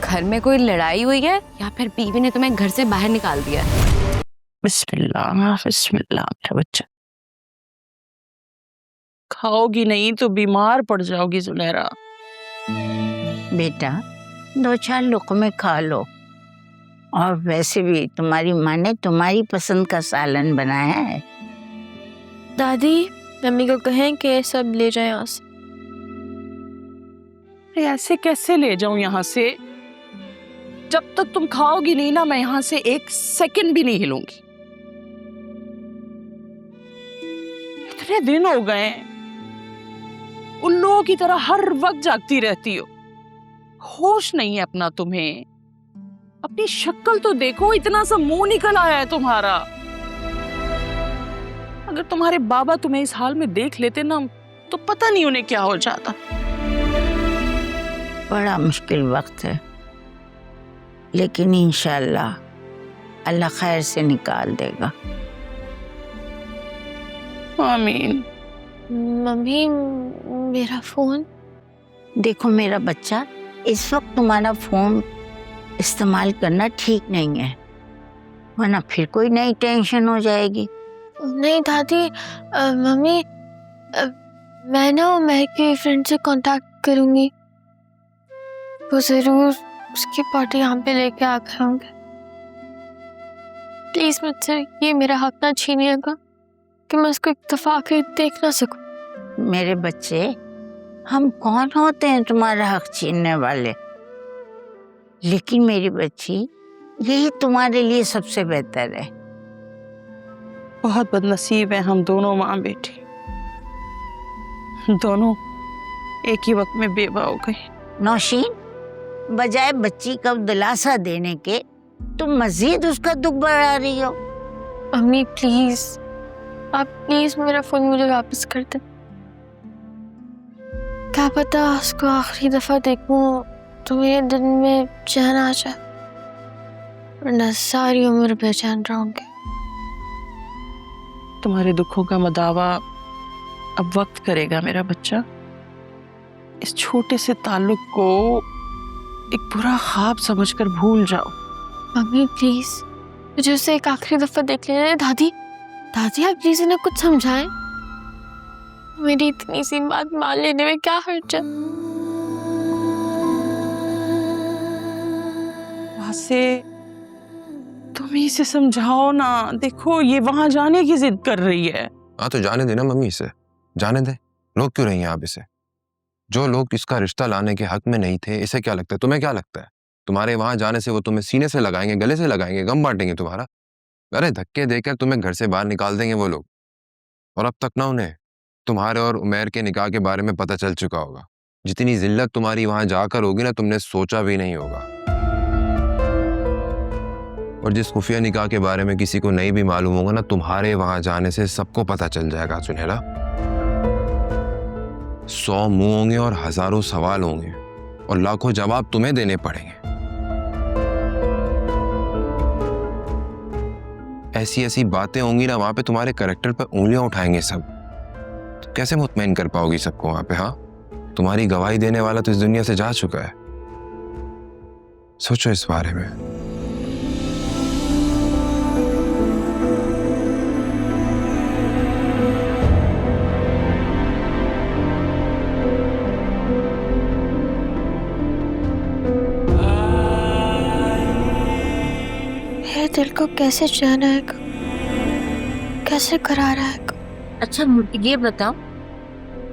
घर में कोई लड़ाई हुई है या फिर बीवी ने तुम्हें घर से बाहर निकाल दिया है? बिस्मिल्लाह बिस्मिल्लाह। क्या बच्चा, खाओगी नहीं तो बीमार पड़ जाओगी सुनहरा। बेटा 2-4 लुक़मे खा लो। और वैसे भी तुम्हारी माँ ने तुम्हारी पसंद का सालन बनाया है। दादी मम्मी को कहें कि सब ले जाए यहाँ से। ऐसे कैसे ले जाऊं यहाँ से? जब तक तुम खाओगी नहीं ना, मैं यहाँ से 1 सेकंड भी नहीं हिलूंगी। इतने दिन हो गए, उन लोगों की तरह हर वक्त जागती रहती हो। होश नहीं है अपना तुम्हें। अपनी शक्ल तो देखो, इतना सा मुंह निकल आया है तुम्हारा। अगर तुम्हारे बाबा तुम्हें इस हाल में देख लेते ना, तो पता नहीं उन्हें क्या हो जाता। बड़ा मुश्किल वक्त है, लेकिन इंशाअल्लाह अल्लाह खैर से निकाल देगा। आमीन। मम्मी मेरा फोन। देखो मेरा बच्चा, इस वक्त तुम्हारा फोन इस्तेमाल करना ठीक नहीं है, वरना फिर कोई नई टेंशन हो जाएगी। नहीं दादी, मम्मी मैं ना उमर की फ्रेंड से कांटेक्ट करूंगी, वो जरूर उसकी पार्टी यहाँ पे लेके आ गए होंगे। प्लीज मुझसे ये मेरा हक ना छीनिएगा कि मैं उसको एक दफा आके देख ना सकूं। मेरे बच्चे, हम कौन होते हैं तुम्हारा हक छीनने वाले? लेकिन मेरी बच्ची, यही तुम्हारे लिए सबसे बेहतर है। बहुत बदनसीब है हम दोनों माँ बेटी, दोनों एक ही वक्त में बेवा हो गई। नौशीन, बजाय बच्ची को दिलासा देने के तुम मजीद उसका दुख बढ़ा रही हो। मम्मी प्लीज, आप प्लीज मेरा फोन मुझे वापस कर दें। क्या पता उसको आखिरी दफा देखूं तो मेरे दिल में चैन आ जाए, वरना सारी उम्र बेचैन रहूंगी। तुम्हारे दुखों का मदावा अब वक्त करेगा मेरा बच्चा। इस छोटे से ताल्लुक को एक बुरा ख्वाब समझकर भूल जाओ। मम्मी प्लीज मुझे उसे एक आखिरी दफा देख लेने। दादी दादी आप प्लीज इन्हें कुछ समझाएं। मेरी इतनी सी बात मान लेने में क्या हर्ज है? से तुम ही से समझाओ ना। देखो ये वहां जाने की जिद कर रही है। हाँ तो जाने देना मम्मी, इसे जाने दे। रोक क्यों रही हैं आप इसे? जो लोग इसका रिश्ता लाने के हक में नहीं थे, इसे क्या लगता है? तुम्हें क्या लगता है तुम्हारे वहां जाने से वो तुम्हें सीने से लगाएंगे, गले से लगाएंगे, गम बांटेंगे तुम्हारा? अरे धक्के देकर तुम्हें घर से बाहर निकाल देंगे वो लोग। और अब तक ना उन्हें तुम्हारे और उमैर के निकाह के बारे में पता चल चुका होगा। जितनी जिल्लत तुम्हारी वहां जाकर होगी ना, तुमने सोचा भी नहीं होगा। और जिस खुफिया निकाह के बारे में किसी को नहीं भी मालूम होगा ना, तुम्हारे वहां जाने से सबको पता चल जाएगा सुनहरा। 100 मुंह होंगे और हजारों सवाल होंगे और लाखों जवाब तुम्हें देने पड़ेंगे। ऐसी ऐसी बातें होंगी ना वहां पे, तुम्हारे कैरेक्टर पर उंगलियां उठाएंगे सब। तो कैसे मुतमईन कर पाओगी सबको वहां पे? हाँ, तुम्हारी गवाही देने वाला तो इस दुनिया से जा चुका है। सोचो इस बारे में। दिल को कैसे चैन आएगा, कैसे करार आएगा? अच्छा मुझे ये बताओ,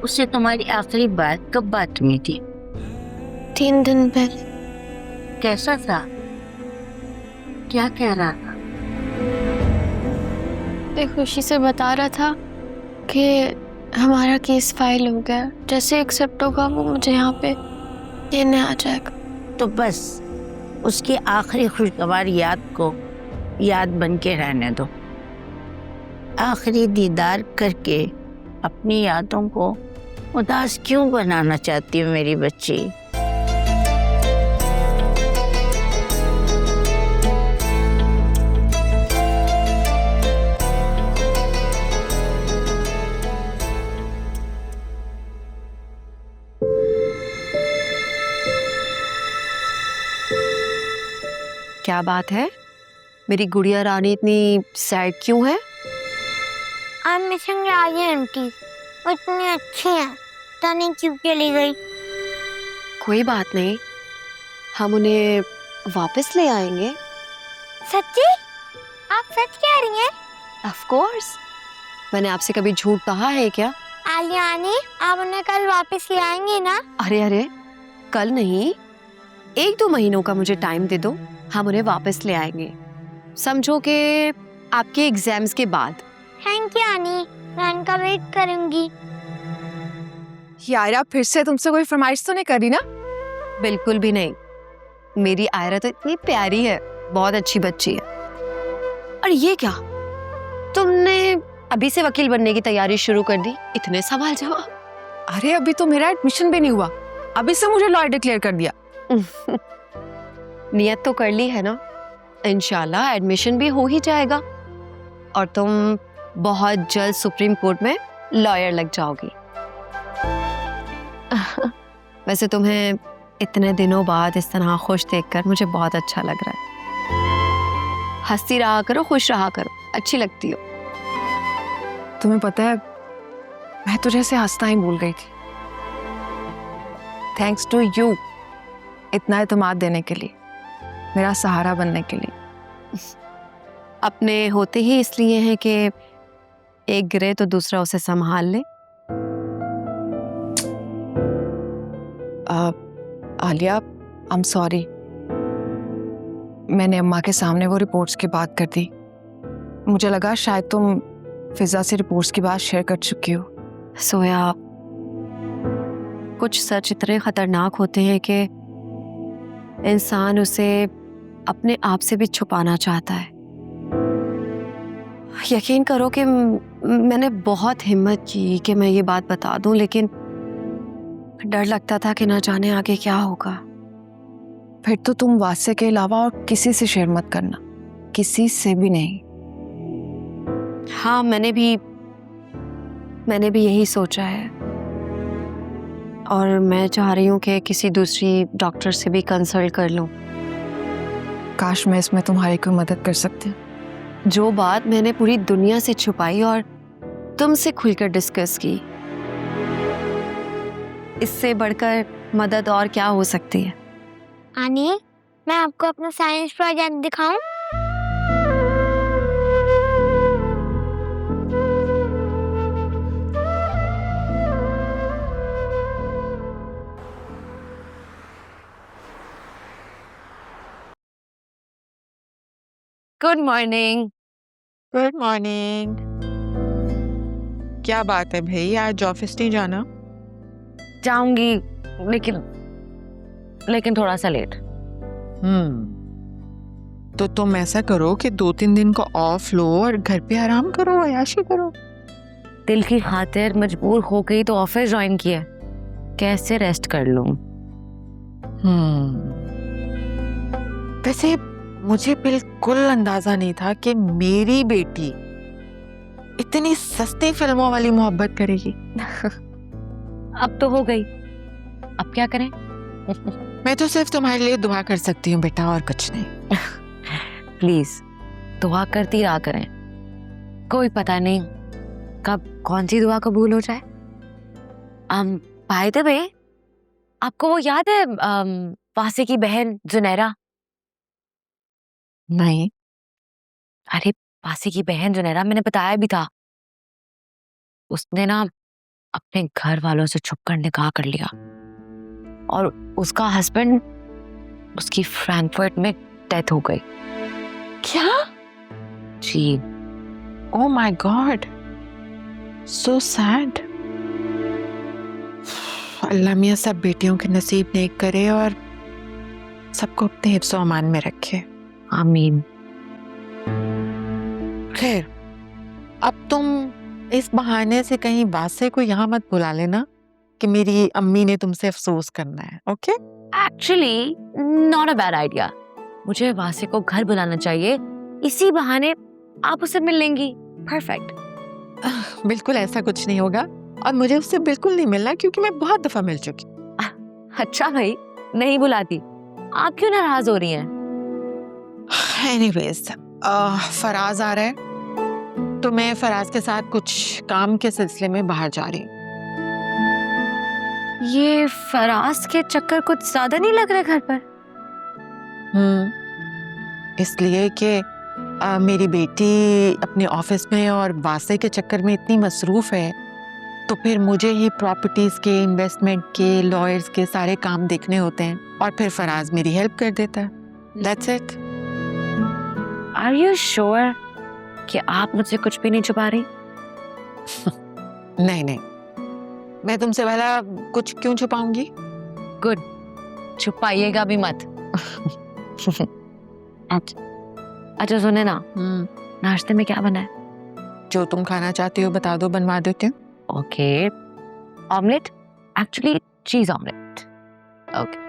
उससे तुम्हारी आखिरी बात कब बात हुई थी? 3 दिन पहले। कैसा था? क्या कह रहा था? एक खुशी से बता रहा था कि हमारा केस फाइल हो गया, जैसे एक्सेप्ट होगा वो मुझे यहाँ पे लेने आ जाएगा। तो बस उसकी आखिरी खुशगवार याद को याद बन के रहने दो। आखिरी दीदार करके अपनी यादों को उदास क्यों बनाना चाहती हो मेरी बच्ची? क्या बात है? मेरी गुड़िया रानी इतनी सैड क्यों है? आई एम मिसिंग राजी आंटी, वो इतनी अच्छी है, पता नहीं क्यों चली गई। कोई बात नहीं, हम उन्हें वापस ले आएंगे। सच्ची? आप सच कह रही हैं? ऑफ कोर्स, मैंने आपसे कभी झूठ कहा है क्या? आलियानी, आप उन्हें कल वापस ले आएंगे ना? अरे अरे, कल नहीं, 1-2 महीनों का मुझे टाइम दे दो, हम उन्हें वापस ले आएंगे। समझो कि आपके एग्जाम्स के बाद। थैंक यू आनी, मैं उनका वेट करूंगी। यारा फिर से तुमसे कोई फरमाइश तो नहीं करी ना? बिल्कुल भी नहीं, मेरी आयरा तो इतनी प्यारी है, बहुत अच्छी बच्ची है। और ये क्या, तुमने अभी से वकील बनने की तैयारी शुरू कर दी? इतने सवाल जवाब। अरे अभी तो मेरा एडमिशन भी नहीं हुआ, अभी से मुझे लॉयर डिक्लेयर कर दिया। नियत तो कर ली है ना, इंशाल्लाह एडमिशन भी हो ही जाएगा और तुम बहुत जल्द सुप्रीम कोर्ट में लॉयर लग जाओगी। वैसे तुम्हें इतने दिनों बाद इस तरह खुश देखकर मुझे बहुत अच्छा लग रहा है। हंसती रहा करो, खुश रहा करो, अच्छी लगती हो। तुम्हें पता है, मैं तुझे से हंसना ही भूल गई थी। थैंक्स टू यू, इतना एतमाद देने के लिए, मेरा सहारा बनने के लिए। अपने होते ही इसलिए हैं कि एक गिरे तो दूसरा उसे संभाल ले। आलिया, आई एम सॉरी, मैंने अम्मा के सामने वो रिपोर्ट्स की बात कर दी। मुझे लगा शायद तुम फिजा से रिपोर्ट्स की बात शेयर कर चुकी हो। सोया, कुछ सच इतने खतरनाक होते हैं कि इंसान उसे अपने आप से भी छुपाना चाहता है। यकीन करो कि मैंने बहुत हिम्मत की कि मैं ये बात बता दूं, लेकिन डर लगता था कि ना जाने आगे क्या होगा। फिर तो तुम वासे के अलावा और किसी से शेयर मत करना, किसी से भी नहीं। हाँ, मैंने भी यही सोचा है और मैं चाह रही हूँ कि किसी दूसरी डॉक्टर से भी कंसल्ट कर लूँ। काश मैं इसमें तुम्हारी कोई मदद कर सकती हूँ। जो बात मैंने पूरी दुनिया से छुपाई और तुमसे खुलकर डिस्कस की, इससे बढ़कर मदद और क्या हो सकती है? आनी, मैं आपको अपना साइंस प्रोजेक्ट दिखाऊं? Good morning. Good morning. क्या बात है भाई, आज ऑफिस नहीं जाना? जाऊंगी, लेकिन थोड़ा सा लेट। तो तुम ऐसा करो कि 2-3 दिन का ऑफ लो और घर पे आराम करो, अयाशी करो। दिल की खातिर मजबूर हो गई तो ऑफिस ज्वाइन किया, कैसे रेस्ट कर लूं? वैसे मुझे बिल्कुल अंदाजा नहीं था कि मेरी बेटी इतनी सस्ती फिल्मों वाली मोहब्बत करेगी। अब तो हो गई, अब क्या करें? मैं तो सिर्फ तुम्हारे लिए दुआ कर सकती हूँ बेटा, और कुछ नहीं। प्लीज दुआ करती रहा करें, कोई पता नहीं कब कौन सी दुआ कबूल हो जाए। बाय द वे, आपको वो याद है वासे की बहन जुनैरा? नहीं। अरे वासे की बहन जुनैरा, मैंने बताया भी था, उसने ना अपने घर वालों से छुपकर निकाह कर लिया और उसका हस्बैंड, उसकी फ्रैंकफर्ट में डेथ हो गई। क्या? जी। Oh my God, so sad. अल्लाह मियां सब बेटियों के नसीब नेक करे और सबको अपने हिफ्ज़ व अमान में रखे। आमीन। खैर, अब तुम इस बहाने से कहीं वासे को यहाँ मत बुला लेना कि मेरी अम्मी ने तुमसे अफसोस करना है। Okay? Actually not a bad idea, मुझे वासे को घर बुलाना चाहिए, इसी बहाने आप उससे मिल लेंगी। परफेक्ट। बिल्कुल ऐसा कुछ नहीं होगा और मुझे उससे बिल्कुल नहीं मिलना, क्योंकि मैं बहुत दफा मिल चुकी। अच्छा भाई, नहीं बुलाती, आप क्यों नाराज हो रही हैं? एनीवेज, फराज आ रहा है तो मैं फराज के साथ कुछ काम के सिलसिले में बाहर जा रही हूँ। ये फराज के चक्कर कुछ ज्यादा नहीं लग रहे घर पर? इसलिए कि मेरी बेटी अपने ऑफिस में और वासे के चक्कर में इतनी मसरूफ है, तो फिर मुझे ही प्रॉपर्टीज के, इन्वेस्टमेंट के, लॉयर्स के सारे काम देखने होते हैं और फिर फराज मेरी हेल्प कर देता है। That's it. Are you sure कि आप मुझसे कुछ भी नहीं छुपा रही? नहीं नहीं, मैं तुमसे भला कुछ क्यों छुपाऊंगी? गुड, छुपाइएगा भी मत। अच्छा सुने ना, नाश्ते में क्या बना है? जो तुम खाना चाहती हो बता दो, बनवा देती हूँ। ओके, ऑमलेट, एक्चुअली चीज ऑमलेट। ओके।